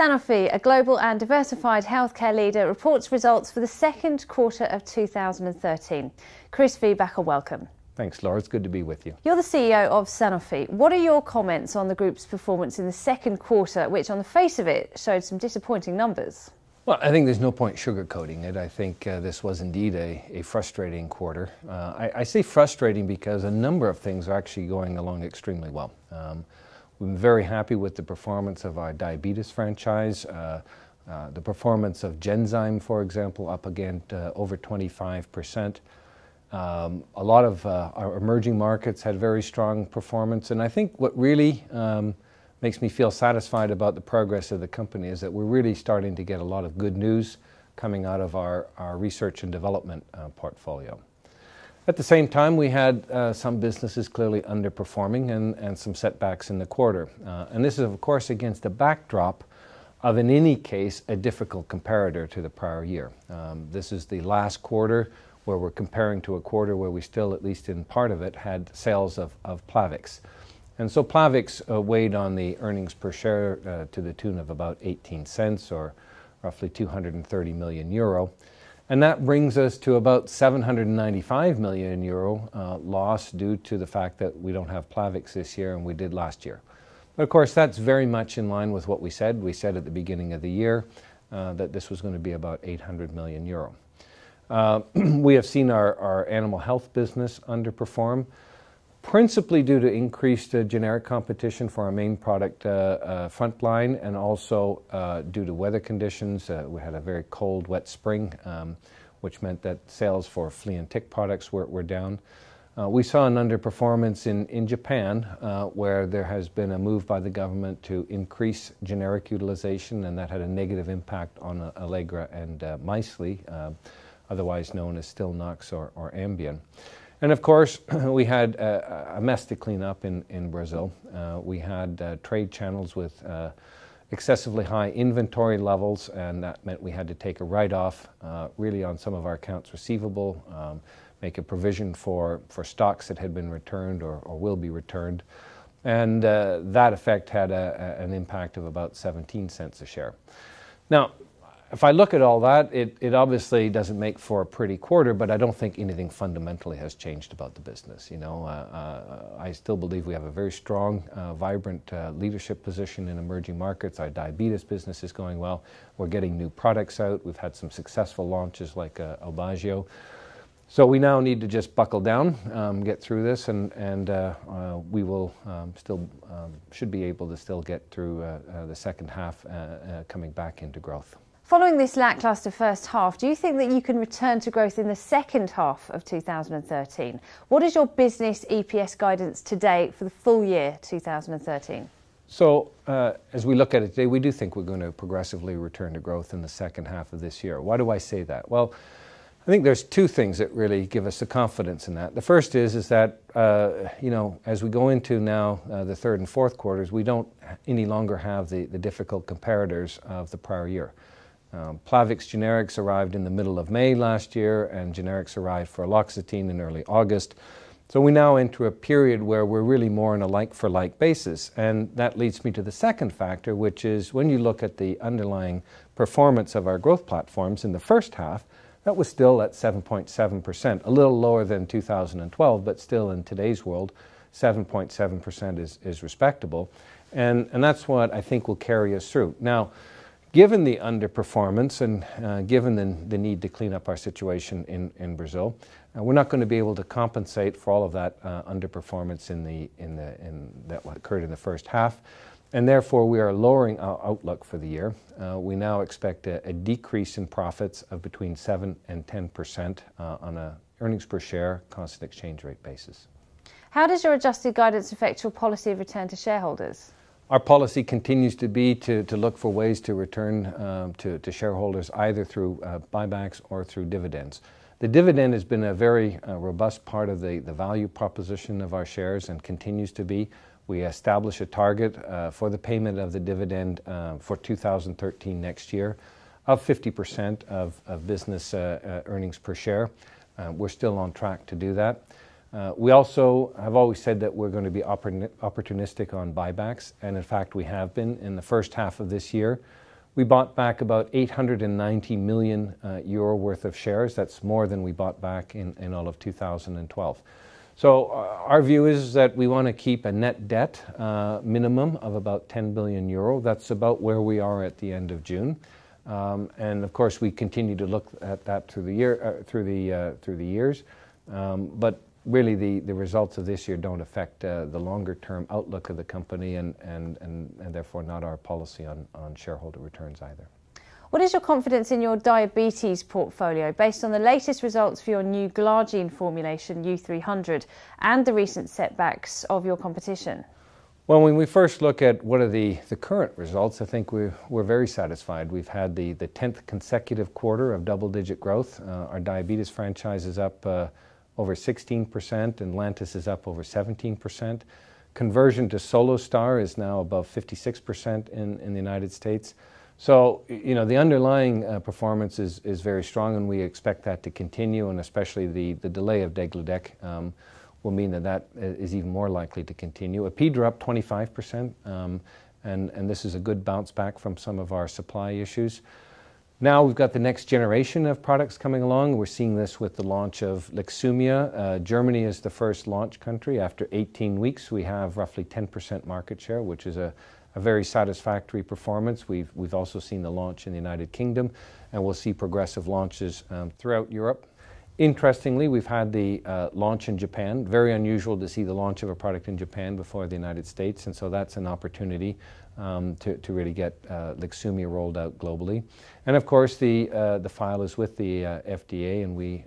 Sanofi, a global and diversified healthcare leader, reports results for the second quarter of 2013. Chris Viehbacher, welcome. Thanks, Laura. It's good to be with you. You're the CEO of Sanofi. What are your comments on the group's performance in the second quarter, which on the face of it showed some disappointing numbers? Well, I think there's no point sugarcoating it. I think this was indeed a frustrating quarter. I say frustrating because a number of things are actually going along extremely well. We've been very happy with the performance of our diabetes franchise. The performance of Genzyme, for example, up again over 25%. A lot of our emerging markets had very strong performance, and I think what really makes me feel satisfied about the progress of the company is that we're really starting to get a lot of good news coming out of our research and development portfolio. At the same time, we had some businesses clearly underperforming and some setbacks in the quarter. And this is, of course, against the backdrop of, in any case, a difficult comparator to the prior year. This is the last quarter where we're comparing to a quarter where we still, at least in part of it, had sales of Plavix. And so Plavix weighed on the earnings per share to the tune of about 18 cents, or roughly 230 million euro. And that brings us to about 795 million euro loss due to the fact that we don't have Plavix this year and we did last year. But of course, that's very much in line with what we said. We said at the beginning of the year that this was going to be about 800 million euro. We have seen our animal health business underperform, principally due to increased generic competition for our main product Frontline, and also due to weather conditions. We had a very cold, wet spring, which meant that sales for flea and tick products were down. We saw an underperformance in Japan, where there has been a move by the government to increase generic utilization, and that had a negative impact on Allegra and Mycely, otherwise known as Stilnox or Ambien. And of course, we had a mess to clean up in Brazil. We had trade channels with excessively high inventory levels, and that meant we had to take a write-off really on some of our accounts receivable, make a provision for stocks that had been returned or will be returned. And that effect had an impact of about 17 cents a share. Now, if I look at all that, it obviously doesn't make for a pretty quarter, but I don't think anything fundamentally has changed about the business. You know, I still believe we have a very strong, vibrant leadership position in emerging markets. Our diabetes business is going well. We're getting new products out. We've had some successful launches like Albagio. So we now need to just buckle down, get through this, and we will should be able to still get through the second half coming back into growth. Following this lacklustre first half, do you think that you can return to growth in the second half of 2013? What is your business EPS guidance today for the full year 2013? So as we look at it today, we do think we're going to progressively return to growth in the second half of this year. Why do I say that? Well, I think there's two things that really give us the confidence in that. The first is that, you know, as we go into now the third and fourth quarters, we don't any longer have the difficult comparators of the prior year. Plavix generics arrived in the middle of May last year, and generics arrived for Loxetine in early August. So we now enter a period where we're really more on a like-for-like basis. And that leads me to the second factor, which is when you look at the underlying performance of our growth platforms in the first half, that was still at 7.7%, a little lower than 2012, but still in today's world, 7.7% is respectable. And that's what I think will carry us through. Now, given the underperformance and given the need to clean up our situation in Brazil, we're not going to be able to compensate for all of that underperformance that occurred in the first half, and therefore we are lowering our outlook for the year. We now expect a decrease in profits of between 7 and 10% on an earnings per share constant exchange rate basis. How does your adjusted guidance affect your policy of return to shareholders? Our policy continues to be to look for ways to return to shareholders either through buybacks or through dividends. The dividend has been a very robust part of the value proposition of our shares and continues to be. We establish a target for the payment of the dividend for 2013 next year of 50% of business earnings per share. We're still on track to do that. We also have always said that we're going to be opportunistic on buybacks, and in fact we have been. In the first half of this year, We bought back about 890 million euro worth of shares. That's more than we bought back in all of 2012. So our view is that we want to keep a net debt minimum of about 10 billion euro. That's about where we are at the end of June. And of course, we continue to look at that through the years. But really, the results of this year don't affect the longer-term outlook of the company, and therefore not our policy on shareholder returns either. What is your confidence in your diabetes portfolio based on the latest results for your new glargine formulation, U300, and the recent setbacks of your competition? Well, when we first look at what are the current results, I think we're very satisfied. We've had the 10th consecutive quarter of double-digit growth. Our diabetes franchise is up over 16%, and Lantus is up over 17%. Conversion to SoloStar is now above 56% in the United States. So, you know, the underlying performance is very strong, and we expect that to continue, and especially the delay of degludec will mean that is even more likely to continue. Apidra up 25%, and this is a good bounce back from some of our supply issues. Now we've got the next generation of products coming along. We're seeing this with the launch of Luxumia. Germany is the first launch country. After 18 weeks, we have roughly 10% market share, which is a very satisfactory performance. We've also seen the launch in the United Kingdom, and we'll see progressive launches throughout Europe. Interestingly, we've had the launch in Japan. Very unusual to see the launch of a product in Japan before the United States, and so that's an opportunity to really get Luxumia rolled out globally. And of course, the file is with the FDA, and we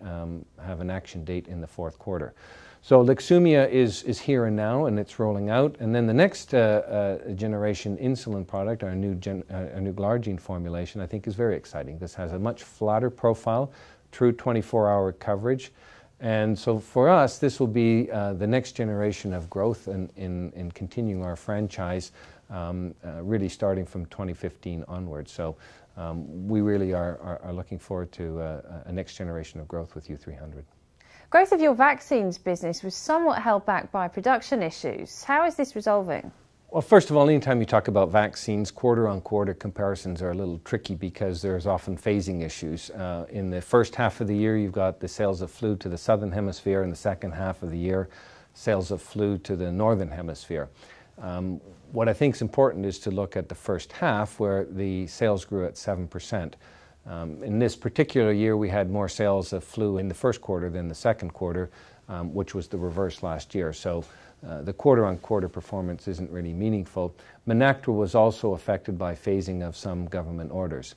have an action date in the fourth quarter. So Luxumia is here and now, and it's rolling out. And then the next generation insulin product, our new glargine formulation, I think is very exciting. This has a much flatter profile, true 24-hour coverage. And so for us, this will be the next generation of growth in continuing our franchise, really starting from 2015 onwards. So we really are looking forward to a next generation of growth with U300. Growth of your vaccines business was somewhat held back by production issues. How is this resolving? Well, first of all, anytime you talk about vaccines, quarter-on-quarter comparisons are a little tricky because there's often phasing issues. In the first half of the year, you've got the sales of flu to the southern hemisphere. In the second half of the year, sales of flu to the northern hemisphere. What I think is important is to look at the first half, where the sales grew at 7%. In this particular year, we had more sales of flu in the first quarter than the second quarter, which was the reverse last year. So the quarter-on-quarter performance isn't really meaningful. Menactra was also affected by phasing of some government orders.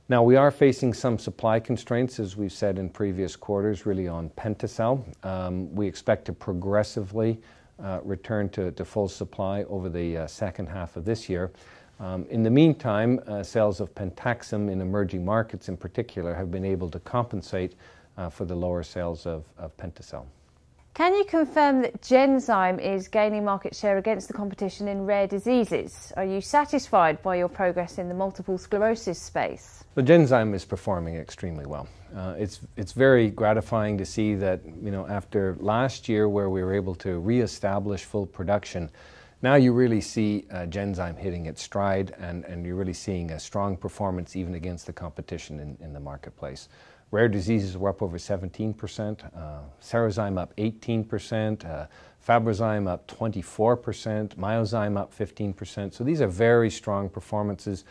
Now, we are facing some supply constraints, as we've said in previous quarters, really on Pentacel. We expect to progressively return to full supply over the second half of this year. In the meantime, sales of Pentaxim in emerging markets in particular have been able to compensate for the lower sales of Pentacel. Can you confirm that Genzyme is gaining market share against the competition in rare diseases? Are you satisfied by your progress in the multiple sclerosis space? The Genzyme is performing extremely well. It's very gratifying to see that, you know, after last year where we were able to reestablish full production, now you really see Genzyme hitting its stride, and you're really seeing a strong performance even against the competition in the marketplace. Rare diseases were up over 17%, Cerezyme up 18%, Fabrazyme up 24%, Myozyme up 15%. So these are very strong performances,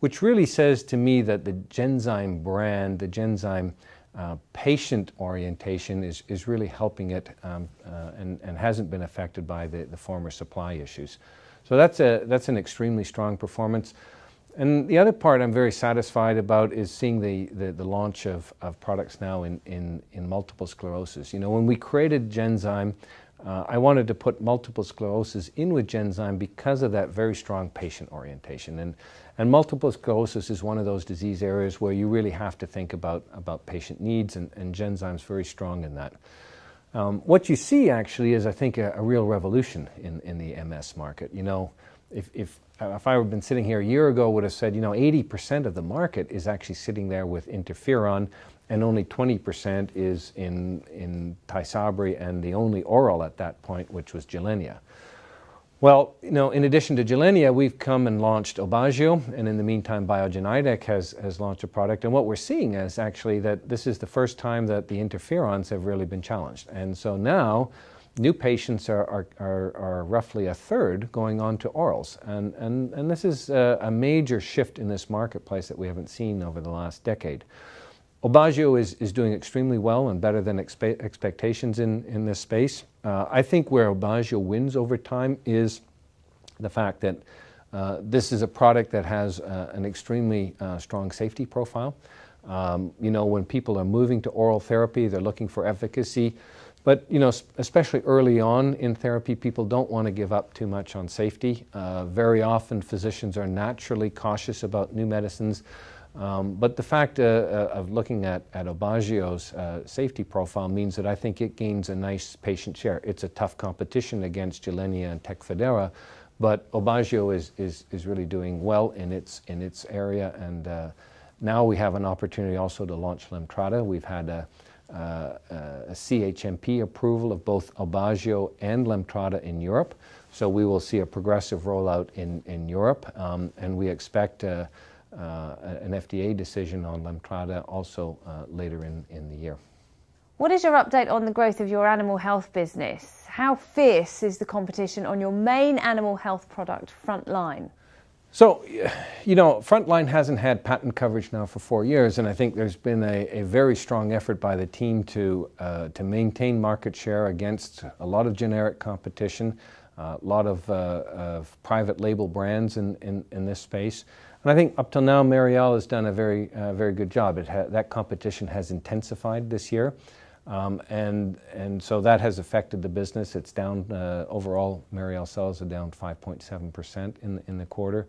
which really says to me that the Genzyme brand, the Genzyme patient orientation is really helping it and hasn't been affected by the former supply issues. So that's an extremely strong performance. And the other part I'm very satisfied about is seeing the launch of products now in multiple sclerosis. You know, when we created Genzyme, I wanted to put multiple sclerosis in with Genzyme because of that very strong patient orientation. And multiple sclerosis is one of those disease areas where you really have to think about patient needs, and Genzyme's very strong in that. What you see actually is, I think, a real revolution in the MS market. You know, if I had been sitting here a year ago, would have said, you know, 80% of the market is actually sitting there with interferon, and only 20% is in Tysabri, and the only oral at that point, which was Gilenya. Well, in addition to Gilenya, we've come and launched Aubagio, and in the meantime, Biogen has launched a product. And what we're seeing is actually that this is the first time that the interferons have really been challenged. And so now, new patients are roughly a third going on to orals. And this is a major shift in this marketplace that we haven't seen over the last decade. Aubagio is doing extremely well and better than expectations in this space. I think where Aubagio wins over time is the fact that this is a product that has an extremely strong safety profile. When people are moving to oral therapy, they're looking for efficacy. But, especially early on in therapy, people don't want to give up too much on safety. Very often, physicians are naturally cautious about new medicines. But the fact of looking at Aubagio's safety profile means that I think it gains a nice patient share. It's a tough competition against Gilenya and Tecfidera, but Aubagio is really doing well in its area. And now we have an opportunity also to launch Lemtrada. We've had a CHMP approval of both Aubagio and Lemtrada in Europe. So we will see a progressive rollout in Europe, and we expect an FDA decision on Lemtrada also later in the year. What is your update on the growth of your animal health business? How fierce is the competition on your main animal health product, Frontline? So, Frontline hasn't had patent coverage now for 4 years, and I think there's been a very strong effort by the team to maintain market share against a lot of generic competition, a lot of private label brands in this space. And I think up till now, Marielle has done a very good job. That competition has intensified this year, and so that has affected the business. It's down overall. Marielle sales are down 5.7% in the quarter.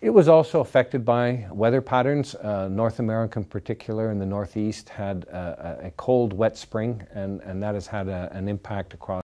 It was also affected by weather patterns. North America in particular, in the Northeast, had a cold, wet spring, and that has had an impact across